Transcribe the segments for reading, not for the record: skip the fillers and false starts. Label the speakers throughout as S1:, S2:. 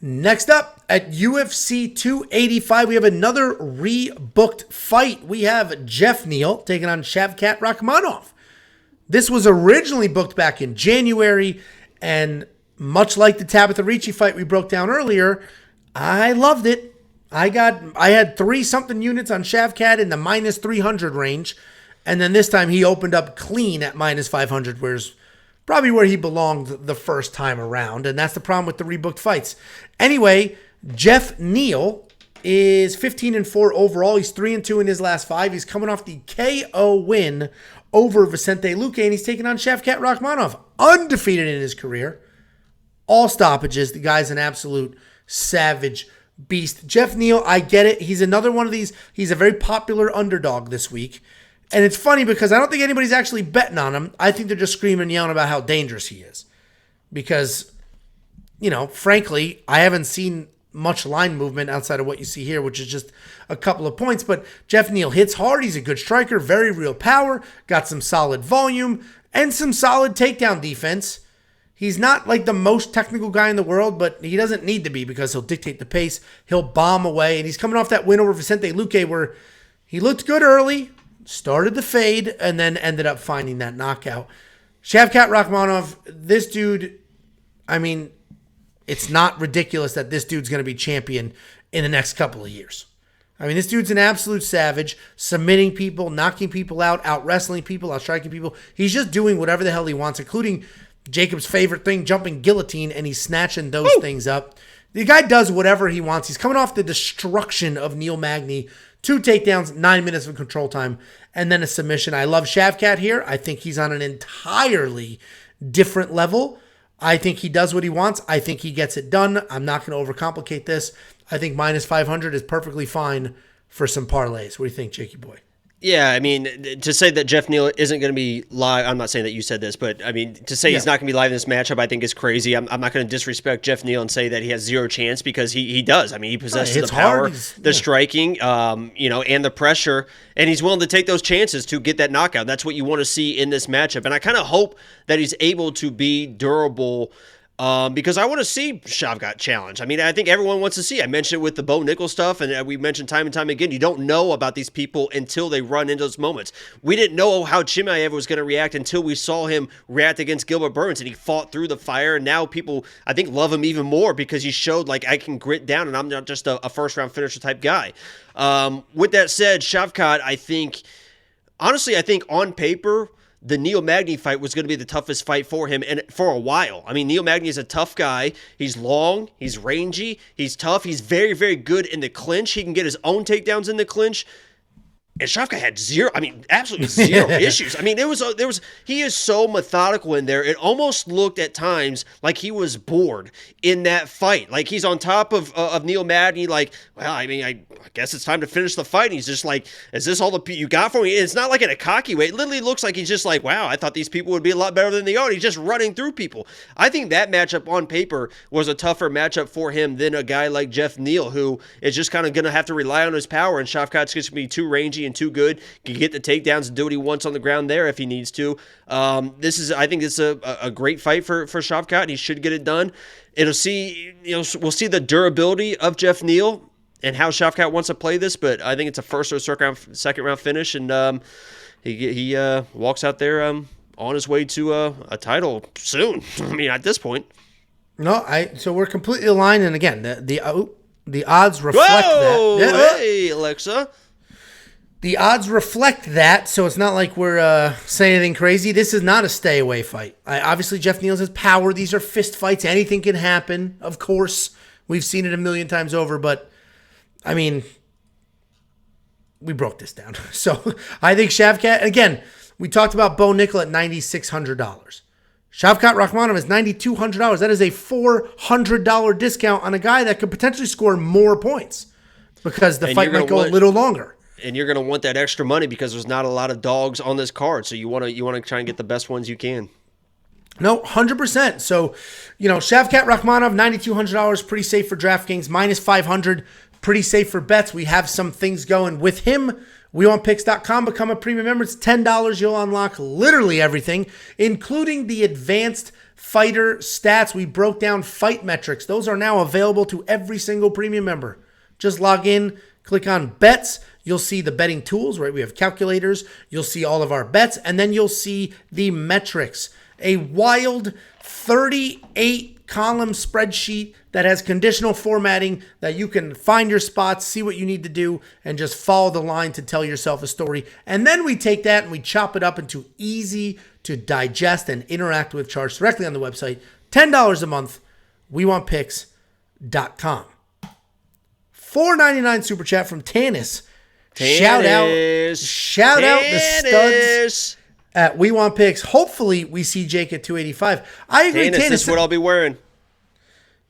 S1: Next up at UFC 285, we have another rebooked fight. We have Geoff Neal taking on Shavkat Rakhmonov. This was originally booked back in January, and much like the Tabitha Ricci fight we broke down earlier, I loved it. I had 3-something units on Shavkat in the minus 300 range, and then this time he opened up clean at minus 500, whereas probably where he belonged the first time around, and that's the problem with the rebooked fights. Anyway, Geoff Neal is 15-4 overall. He's 3-2 in his last 5. He's coming off the KO win over Vicente Luque, and he's taking on Shavkat Rakhmonov, undefeated in his career. All stoppages. The guy's an absolute savage beast. Geoff Neal, I get it. He's another one of these. He's a very popular underdog this week. And it's funny because I don't think anybody's actually betting on him. I think they're just screaming and yelling about how dangerous he is. Because, frankly, I haven't seen much line movement outside of what you see here, which is just a couple of points. But Geoff Neal hits hard. He's a good striker, very real power, got some solid volume, and some solid takedown defense. He's not like the most technical guy in the world, but he doesn't need to be because he'll dictate the pace. He'll bomb away. And he's coming off that win over Vicente Luque where he looked good early, started to fade, and then ended up finding that knockout. Shavkat Rakhmonov, this dude, it's not ridiculous that this dude's going to be champion in the next couple of years. This dude's an absolute savage, submitting people, knocking people out wrestling people, out striking people. He's just doing whatever the hell he wants, including Jacob's favorite thing, jumping guillotine, and he's snatching those things up. The guy does whatever he wants. He's coming off the destruction of Neil Magny. 2 takedowns, 9 minutes of control time, and then a submission. I love Shavkat here. I think he's on an entirely different level. I think he does what he wants. I think he gets it done. I'm not going to overcomplicate this. I think minus 500 is perfectly fine for some parlays. What do you think, Jakey boy?
S2: Yeah, to say that Geoff Neal isn't going to be live, I'm not saying that you said this, but to say he's not going to be live in this matchup, I think is crazy. I'm not going to disrespect Geoff Neal and say that he has zero chance because he does. He possesses the power, the striking, and the pressure, and he's willing to take those chances to get that knockout. That's what you want to see in this matchup, and I kind of hope that he's able to be durable. Because I want to see Shavkat challenge. I think everyone wants to see. I mentioned it with the Bo Nickel stuff, and we mentioned time and time again, you don't know about these people until they run into those moments. We didn't know how Chimaev was going to react until we saw him react against Gilbert Burns, and he fought through the fire, and now people, I think, love him even more because he showed, I can grit down, and I'm not just a first-round finisher type guy. With that said, Shavkat, I think on paper, the Neil Magny fight was going to be the toughest fight for him and for a while. Neil Magny is a tough guy. He's long, he's rangy, he's tough, he's very, very good in the clinch. He can get his own takedowns in the clinch. And Shavkat had absolutely zero issues. He is so methodical in there. It almost looked at times like he was bored in that fight. Like he's on top of Neil Magny, I guess it's time to finish the fight. And he's just like, is this all you got for me? It's not like in a cocky way. It literally looks like he's just like, wow, I thought these people would be a lot better than they are. And he's just running through people. I think that matchup on paper was a tougher matchup for him than a guy like Geoff Neal, who is just kind of going to have to rely on his power. And Shavkat's going to be too rangy and too good, can get the takedowns and do what he wants on the ground there if he needs to. I think this is a great fight for Shavkat. He should get it done. We'll see the durability of Geoff Neal and how Shavkat wants to play this, but I think it's a first or second round finish, and he walks out there on his way to a title soon. At this point.
S1: So we're completely aligned, and again, the odds reflect that.
S2: Hey, Alexa.
S1: The odds reflect that, so it's not like we're saying anything crazy. This is not a stay-away fight. Obviously, Geoff Neal has power. These are fist fights. Anything can happen, of course. We've seen it a million times over, but, we broke this down. So I think Shavkat, again, we talked about Bo Nickel at $9,600. Shavkat Rakhmonov is $9,200. That is a $400 discount on a guy that could potentially score more points because the fight might go a little longer.
S2: And you're going to want that extra money because there's not a lot of dogs on this card. So you want to try and get the best ones you can.
S1: No, 100%. So, Shavkat Rakhmonov, $9,200, pretty safe for DraftKings. Minus 500, pretty safe for bets. We have some things going with him. WeWantPicks.com. Become a premium member. It's $10. You'll unlock literally everything, including the advanced fighter stats. We broke down fight metrics. Those are now available to every single premium member. Just log in, click on bets. You'll see the betting tools, right? We have calculators. You'll see all of our bets, and then you'll see the metrics. A wild 38-column spreadsheet that has conditional formatting that you can find your spots, see what you need to do, and just follow the line to tell yourself a story. And then we take that and we chop it up into easy to digest and interact with charts directly on the website. $10 a month. WeWantPicks.com. $4.99 super chat from Tanis. Shout out the studs at We Want Picks. Hopefully we see Jake at 285. I agree,
S2: Tanis, this is what I'll be wearing.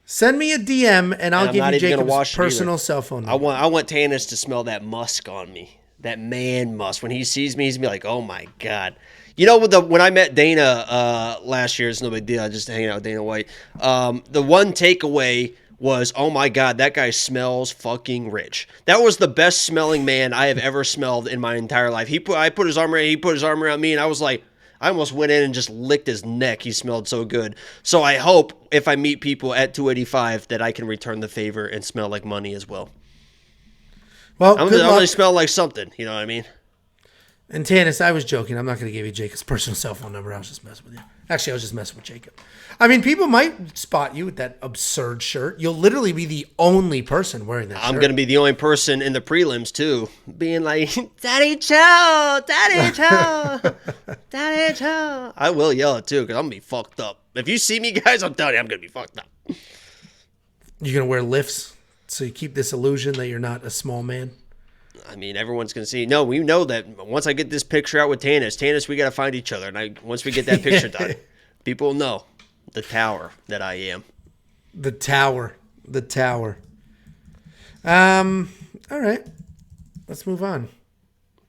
S1: Send me a DM and I'll give you Jacob's personal cell phone number.
S2: I want Tanis to smell that musk on me. That man musk. When he sees me, he's going to be like, oh my God. You know, when I met Dana last year, it's no big deal. I just hanging out with Dana White. The one takeaway was, oh my God, that guy smells fucking rich. That was the best smelling man I have ever smelled in my entire life. I put his arm around, he put his arm around me, and I was like, I almost went in and just licked his neck. He smelled so good. So I hope if I meet people at 285 that I can return the favor and smell like money as well.
S1: Well,
S2: I'm going to smell like something. You know what I mean?
S1: And Tanis, I was joking. I'm not going to give you Jacob's personal cell phone number. I was just messing with you. Actually, I was just messing with Jacob. I mean, people might spot you with that absurd shirt. You'll literally be the only person wearing that shirt.
S2: I'm going to be the only person in the prelims, too, being like, Daddy Joe, Daddy Joe, Daddy Joe. I will yell it, too, because I'm going to be fucked up. If you see me, guys, I'm telling you, I'm going to be fucked up.
S1: You're going to wear lifts so you keep this illusion that you're not a small man?
S2: I mean, everyone's going to see. No, we know that once I get this picture out with Tanis, we got to find each other. And once we get that picture done, people will know the tower that I am.
S1: The tower. All right. Let's move on.